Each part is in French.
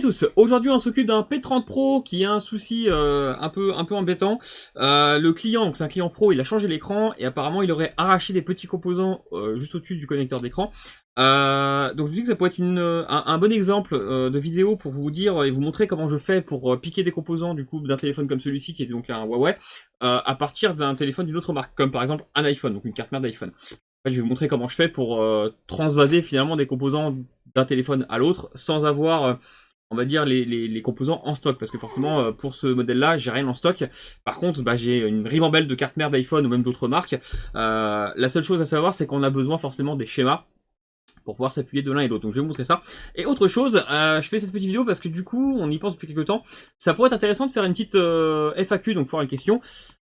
à tous, aujourd'hui on s'occupe d'un P30 Pro qui a un souci un peu embêtant. Le client, donc c'est un client pro, il a changé l'écran et apparemment il aurait arraché des petits composants juste au-dessus du connecteur d'écran. Donc je me dis que ça pourrait être un bon exemple de vidéo pour vous dire et vous montrer comment je fais pour piquer des composants du coup d'un téléphone comme celui-ci qui est donc un Huawei à partir d'un téléphone d'une autre marque, comme par exemple un iPhone, donc une carte mère d'iPhone. En fait, je vais vous montrer comment je fais pour transvaser finalement des composants d'un téléphone à l'autre sans avoir on va dire les composants en stock, parce que forcément pour ce modèle là j'ai rien en stock. Par contre j'ai une ribambelle de cartes mères d'iPhone ou même d'autres marques. La seule chose à savoir c'est qu'on a besoin forcément des schémas pour pouvoir s'appuyer de l'un et de l'autre. Donc je vais vous montrer ça. Et autre chose, je fais cette petite vidéo parce que du coup, on y pense depuis quelques temps, ça pourrait être intéressant de faire une petite FAQ, donc foire à questions.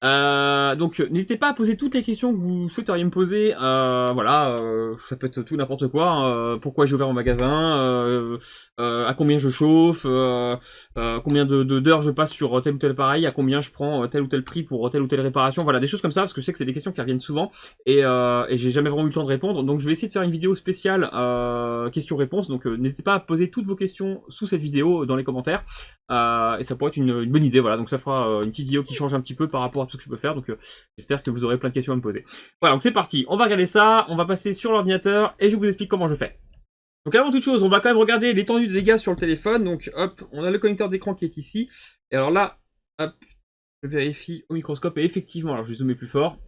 Donc n'hésitez pas à poser toutes les questions que vous souhaiteriez me poser, voilà, ça peut être tout n'importe quoi, hein, pourquoi j'ai ouvert mon magasin, à combien je chauffe, combien d'heures je passe sur tel ou tel appareil, à combien je prends tel ou tel prix pour telle ou telle réparation, voilà, des choses comme ça, parce que je sais que c'est des questions qui reviennent souvent, et j'ai jamais vraiment eu le temps de répondre, donc je vais essayer de faire une vidéo spéciale questions-réponses, donc n'hésitez pas à poser toutes vos questions sous cette vidéo dans les commentaires, et ça pourrait être une bonne idée, voilà, donc ça fera une petite vidéo qui change un petit peu par rapport à tout ce que je peux faire, donc j'espère que vous aurez plein de questions à me poser. Voilà, donc c'est parti, on va regarder ça, on va passer sur l'ordinateur, et je vous explique comment je fais. Donc avant toute chose, on va quand même regarder l'étendue des dégâts sur le téléphone, donc hop, on a le connecteur d'écran qui est ici, et alors là, hop, je vérifie au microscope, et effectivement, alors je vais zoomer plus fort,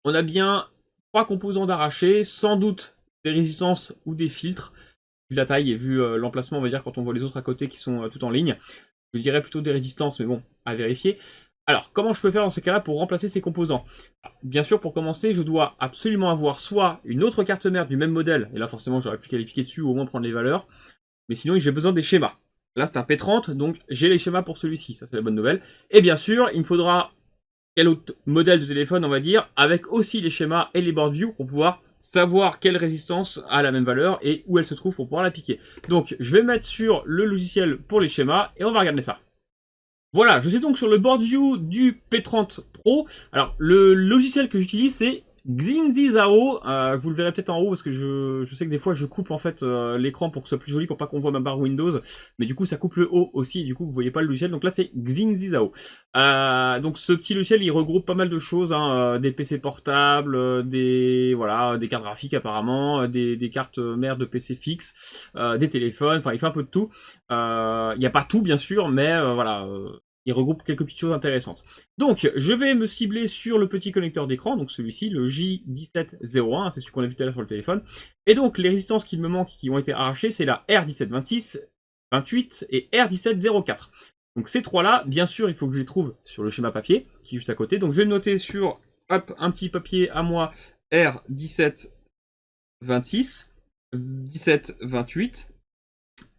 on a bien 3 composants d'arrachés, sans doute des résistances ou des filtres, vu la taille et vu l'emplacement, on va dire, quand on voit les autres à côté qui sont tout en ligne. Je dirais plutôt des résistances, mais bon, à vérifier. Alors, comment je peux faire dans ces cas-là pour remplacer ces composants? Bien sûr, pour commencer, je dois absolument avoir soit une autre carte mère du même modèle, et là forcément j'aurais plus qu'à les piquer dessus ou au moins prendre les valeurs, mais sinon j'ai besoin des schémas. Là c'est un P30, donc j'ai les schémas pour celui-ci, ça c'est la bonne nouvelle. Et bien sûr, il me faudra quel autre modèle de téléphone, on va dire, avec aussi les schémas et les board view pour pouvoir savoir quelle résistance a la même valeur et où elle se trouve pour pouvoir la piquer. Donc je vais mettre sur le logiciel pour les schémas et on va regarder ça. Voilà, je suis donc sur le board view du P30 Pro. Alors le logiciel que j'utilise c'est Xingzizao, vous le verrez peut-être en haut parce que je sais que des fois je coupe en fait l'écran pour que ce soit plus joli, pour pas qu'on voit ma barre Windows, mais du coup ça coupe le haut aussi, et du coup vous voyez pas le logiciel, donc là c'est Xingzizao. Donc ce petit logiciel il regroupe pas mal de choses, hein, des PC portables, des cartes graphiques apparemment, des cartes mères de PC fixes, des téléphones, enfin il fait un peu de tout. Il n'y a pas tout bien sûr, mais voilà. Il regroupe quelques petites choses intéressantes. Donc, je vais me cibler sur le petit connecteur d'écran, donc celui-ci, le J1701, c'est celui qu'on a vu tout à l'heure sur le téléphone. Et donc, les résistances qu'il me manque, qui ont été arrachées, c'est la R1726, 28 et R1704. Donc ces trois-là, bien sûr, il faut que je les trouve sur le schéma papier, qui est juste à côté. Donc je vais le noter sur, hop, un petit papier à moi, R1726, 1728,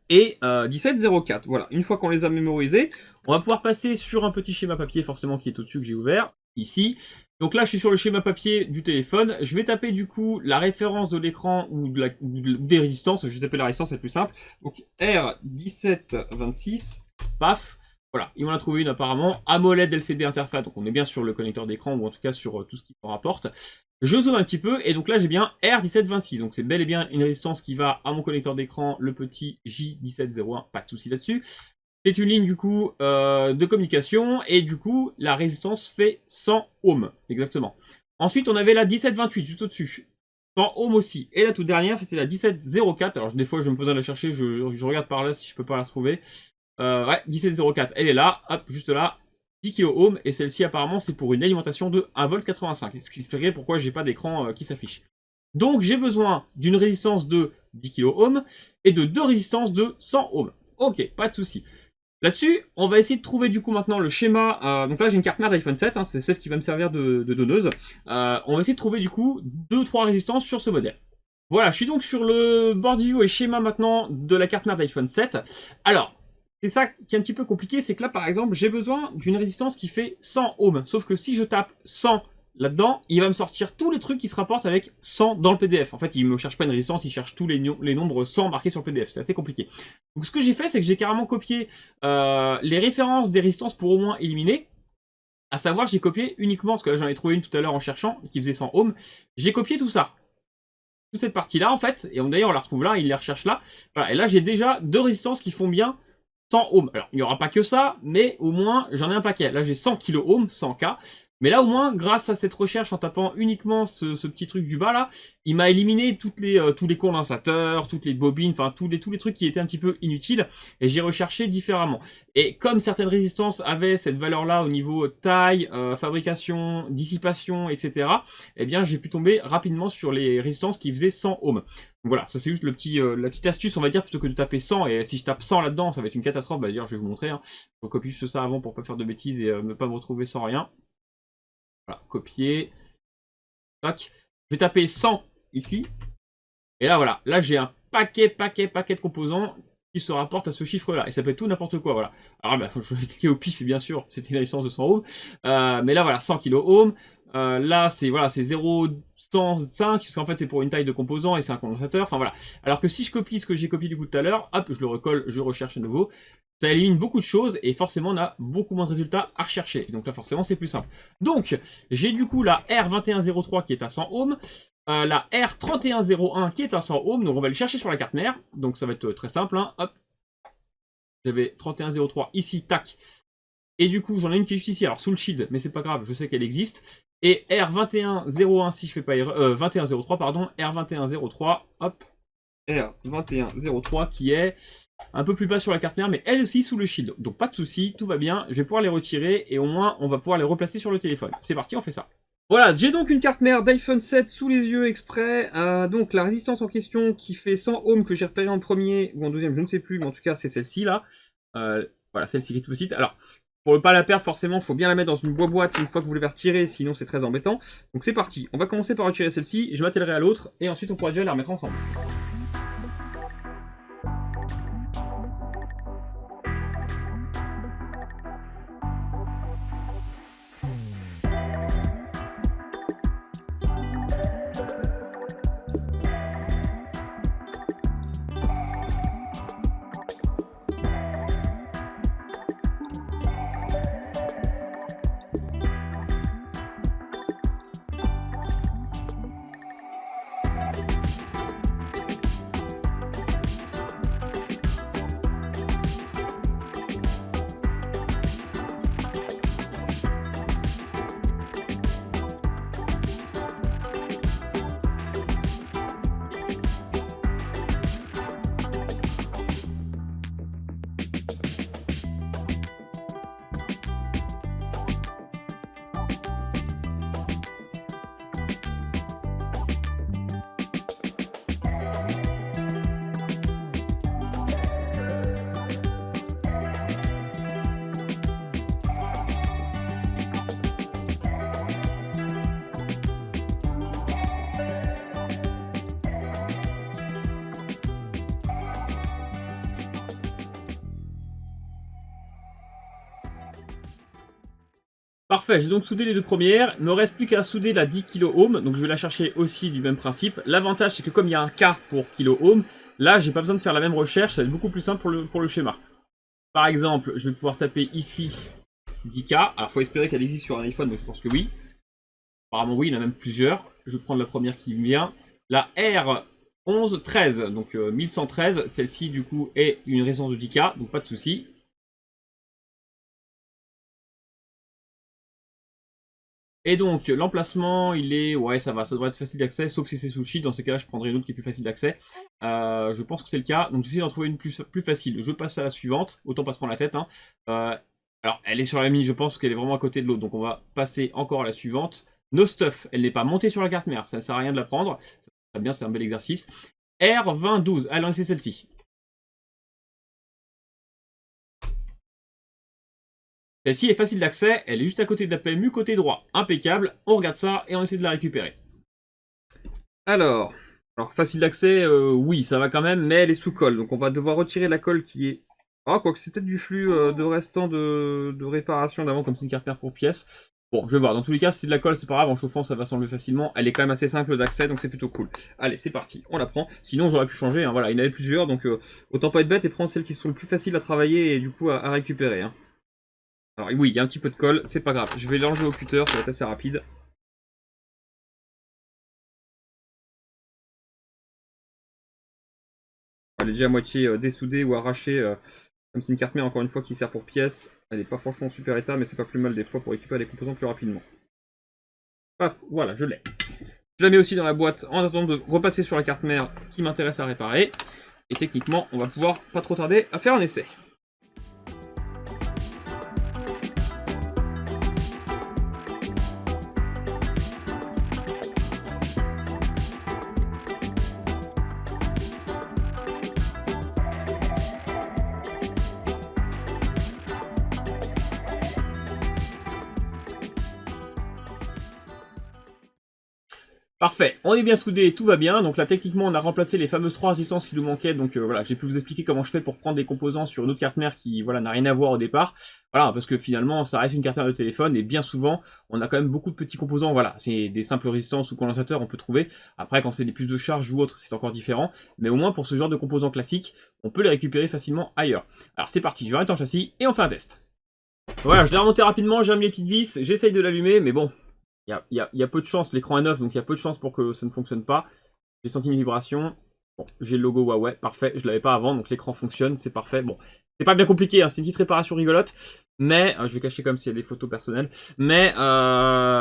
et 1704. Voilà, une fois qu'on les a mémorisés, on va pouvoir passer sur un petit schéma papier forcément qui est au-dessus que j'ai ouvert, ici. Donc là je suis sur le schéma papier du téléphone, je vais taper du coup la référence de l'écran ou des résistances, je vais taper la résistance, c'est plus simple. Donc R1726, paf, voilà, il m'en a trouvé une apparemment, AMOLED LCD interface, donc on est bien sur le connecteur d'écran ou en tout cas sur tout ce qui s'en rapporte. Je zoome un petit peu, et donc là j'ai bien R1726, donc c'est bel et bien une résistance qui va à mon connecteur d'écran, le petit J1701, pas de souci là-dessus. C'est une ligne du coup de communication, et du coup la résistance fait 100 ohms, exactement. Ensuite on avait la 1728 juste au-dessus, 100 ohms aussi, et la toute dernière c'était la 1704, alors des fois je me pose à la chercher, je regarde par là si je peux pas la trouver. Ouais, 1704, elle est là, hop, juste là, 10 kΩ, et celle-ci apparemment c'est pour une alimentation de 1,85 V, ce qui expliquerait pourquoi j'ai pas d'écran qui s'affiche. Donc j'ai besoin d'une résistance de 10 kΩ et de deux résistances de 100 ohms. Ok, pas de souci. Là-dessus, on va essayer de trouver du coup maintenant le schéma, donc là j'ai une carte mère d'iPhone 7, hein, c'est celle qui va me servir de donneuse. On va essayer de trouver du coup 2-3 résistances sur ce modèle. Voilà, je suis donc sur le board view et schéma maintenant de la carte mère d'iPhone 7. Alors, c'est ça qui est un petit peu compliqué, c'est que là par exemple j'ai besoin d'une résistance qui fait 100 ohms, sauf que si je tape 100 là-dedans, il va me sortir tous les trucs qui se rapportent avec 100 dans le PDF. En fait il me cherche pas une résistance, il cherche tous les nombres 100 marqués sur le PDF, c'est assez compliqué. Donc ce que j'ai fait c'est que j'ai carrément copié les références des résistances pour au moins éliminer, à savoir j'ai copié uniquement, parce que là j'en ai trouvé une tout à l'heure en cherchant, qui faisait 100 ohms, j'ai copié tout ça. toute cette partie-là, en fait. Et d'ailleurs, on la retrouve là, il les recherche là. Voilà, et là, j'ai déjà 2 résistances qui font bien 100 ohms. Alors, il n'y aura pas que ça, mais au moins, j'en ai un paquet. Là, j'ai 100 kilo ohms, 100K. Mais là, au moins, grâce à cette recherche, en tapant uniquement ce petit truc du bas, là, il m'a éliminé tous les condensateurs, toutes les bobines, enfin, tous les trucs qui étaient un petit peu inutiles. Et j'ai recherché différemment. Et comme certaines résistances avaient cette valeur-là au niveau taille, fabrication, dissipation, etc., eh bien, j'ai pu tomber rapidement sur les résistances qui faisaient 100 ohms. Donc voilà, ça c'est juste la petite astuce, on va dire, plutôt que de taper 100. Et si je tape 100 là-dedans, ça va être une catastrophe. Bah, d'ailleurs, je vais vous montrer. Hein. Je copie juste ça avant pour pas faire de bêtises et ne pas me retrouver sans rien. Voilà, copier. Tac. Je vais taper 100 ici. Et là, voilà. Là, j'ai un paquet de composants qui se rapportent à ce chiffre-là. Et ça peut être tout n'importe quoi, voilà. Alors, bah, je vais cliquer au pif, bien sûr. C'était une licence de 100 ohms. Mais là, voilà, 100 kilo ohms. Là, c'est voilà, 0,105, parce qu'en fait, c'est pour une taille de composant et c'est un condensateur. Enfin, voilà. Alors que si je copie ce que j'ai copié du coup tout à l'heure, hop, je le recolle, je recherche à nouveau. Ça élimine beaucoup de choses et forcément on a beaucoup moins de résultats à rechercher. Donc là forcément c'est plus simple. Donc j'ai du coup la R2103 qui est à 100 ohms, la R3101 qui est à 100 ohms, donc on va le chercher sur la carte mère. Donc ça va être très simple, hein. Hop. J'avais 3103 ici, tac. Et du coup j'en ai une qui est juste ici, alors sous le shield, mais c'est pas grave, je sais qu'elle existe. Et R2101 si je fais pas erreur, 2103 pardon, R2103, hop. R2103 qui est un peu plus bas sur la carte mère, mais elle aussi sous le shield. Donc pas de souci, tout va bien, je vais pouvoir les retirer et au moins on va pouvoir les replacer sur le téléphone. C'est parti, on fait ça. Voilà, j'ai donc une carte mère d'iPhone 7 sous les yeux exprès. Donc la résistance en question qui fait 100 ohms que j'ai repéré en premier ou en deuxième, je ne sais plus, mais en tout cas c'est celle-ci là. Voilà, celle-ci qui est toute petite. Alors, pour ne pas la perdre, forcément, il faut bien la mettre dans une boîte une fois que vous l'avez retirée, sinon c'est très embêtant. Donc c'est parti, on va commencer par retirer celle-ci, je m'attellerai à l'autre, et ensuite on pourra déjà la remettre ensemble. Parfait, j'ai donc soudé les deux premières, il me reste plus qu'à souder la 10 kilo ohm, donc je vais la chercher aussi du même principe. L'avantage c'est que comme il y a un K pour kilo ohm, là j'ai pas besoin de faire la même recherche, ça va être beaucoup plus simple pour le schéma. Par exemple, je vais pouvoir taper ici 10K, alors faut espérer qu'elle existe sur un iPhone, mais je pense que oui. Apparemment oui, il y en a même plusieurs. Je vais prendre la première qui me vient. La R1113, donc 1113, celle-ci du coup est une résistance de 10K, donc pas de souci. Et donc, l'emplacement, il est... Ouais, ça va, ça devrait être facile d'accès, sauf si c'est sous le shield. Dans ces cas-là, je prendrai une autre qui est plus facile d'accès. Je pense que c'est le cas. Donc, j'essaie d'en trouver une plus facile. Je passe à la suivante. Autant pas se prendre la tête. Hein. Alors, elle est sur la mini, je pense qu'elle est vraiment à côté de l'autre. Donc, on va passer encore à la suivante. No Stuff, elle n'est pas montée sur la carte mère. Ça ne sert à rien de la prendre. Ça bien, c'est un bel exercice. R2012, allons, c'est celle-ci. Celle-ci est facile d'accès, elle est juste à côté de la PMU, côté droit. Impeccable, on regarde ça et on essaie de la récupérer. Alors facile d'accès, oui, ça va quand même, mais elle est sous colle. Donc on va devoir retirer la colle qui est... Ah, quoique c'est peut-être du flux de restant de réparation d'avant, comme c'est une carte mère pour pièce. Bon, je vais voir. Dans tous les cas, si c'est de la colle, c'est pas grave. En chauffant, ça va s'enlever facilement. Elle est quand même assez simple d'accès, donc c'est plutôt cool. Allez, c'est parti. On la prend. Sinon, j'aurais pu changer. Hein. Voilà, il y en avait plusieurs, donc autant pas être bête et prendre celles qui sont le plus faciles à travailler et du coup à récupérer. Hein. Alors oui, il y a un petit peu de colle, c'est pas grave. Je vais l'enlever au cutter, ça va être assez rapide. elle est déjà à moitié dessoudée ou arrachée. Comme c'est une carte mère, encore une fois, qui sert pour pièces, elle n'est pas franchement en super état, mais c'est pas plus mal des fois pour récupérer les composants plus rapidement. Paf, voilà, je l'ai. Je la mets aussi dans la boîte en attendant de repasser sur la carte mère qui m'intéresse à réparer. Et techniquement, on va pouvoir pas trop tarder à faire un essai. Parfait, on est bien soudés, tout va bien. Donc là, techniquement, on a remplacé les fameuses 3 résistances qui nous manquaient. Donc voilà, j'ai pu vous expliquer comment je fais pour prendre des composants sur une autre carte mère qui, voilà, n'a rien à voir au départ. Voilà, parce que finalement, ça reste une carte mère de téléphone et bien souvent, on a quand même beaucoup de petits composants. Voilà, c'est des simples résistances ou condensateurs, on peut trouver. Après, quand c'est des puces de charge ou autre, c'est encore différent. Mais au moins, pour ce genre de composants classiques, on peut les récupérer facilement ailleurs. Alors c'est parti, je vais arrêter en châssis et on fait un test. Voilà, je l'ai remonté rapidement, j'ai remis les petites vis, j'essaye de l'allumer, mais bon. Il y a peu de chance, l'écran est neuf, donc il y a peu de chance pour que ça ne fonctionne pas. J'ai senti une vibration. Bon, j'ai le logo Huawei, parfait. Je l'avais pas avant, donc l'écran fonctionne, c'est parfait. Bon, c'est pas bien compliqué, hein, c'est une petite réparation rigolote. Mais, je vais cacher comme s'il y a des photos personnelles. Mais,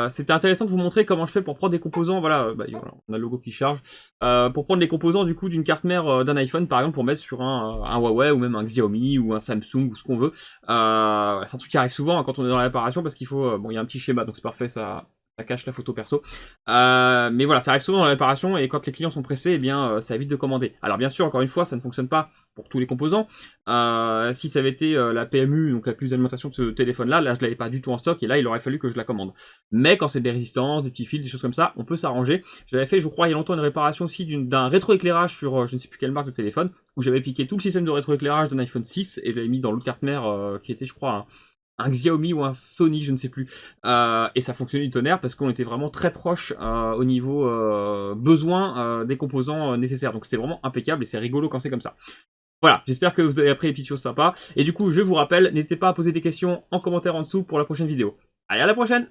c'était intéressant de vous montrer comment je fais pour prendre des composants. Voilà, voilà, on a le logo qui charge. Pour prendre des composants, du coup, d'une carte mère d'un iPhone, par exemple, pour mettre sur un Huawei, ou même un Xiaomi, ou un Samsung, ou ce qu'on veut. C'est un truc qui arrive souvent hein, quand on est dans la réparation, parce qu'il faut... bon, il y a un petit schéma, donc c'est parfait, ça cache la photo perso. Mais voilà, ça arrive souvent dans la réparation et quand les clients sont pressés, eh bien, ça évite de commander. Alors bien sûr, encore une fois, ça ne fonctionne pas pour tous les composants. Si ça avait été la PMU, donc la puce d'alimentation de ce téléphone-là, là je l'avais pas du tout en stock et là il aurait fallu que je la commande. Mais quand c'est des résistances, des petits fils, des choses comme ça, on peut s'arranger. J'avais fait, je crois, il y a longtemps une réparation aussi d'un rétroéclairage sur je ne sais plus quelle marque de téléphone, où j'avais piqué tout le système de rétroéclairage d'un iPhone 6 et je l'avais mis dans l'autre carte mère qui était, je crois, un Xiaomi ou un Sony, je ne sais plus. Et ça fonctionnait du tonnerre parce qu'on était vraiment très proche au niveau besoin des composants nécessaires. Donc c'était vraiment impeccable et c'est rigolo quand c'est comme ça. Voilà, j'espère que vous avez appris des petites choses sympas. Et du coup, je vous rappelle, n'hésitez pas à poser des questions en commentaire en dessous pour la prochaine vidéo. Allez, à la prochaine!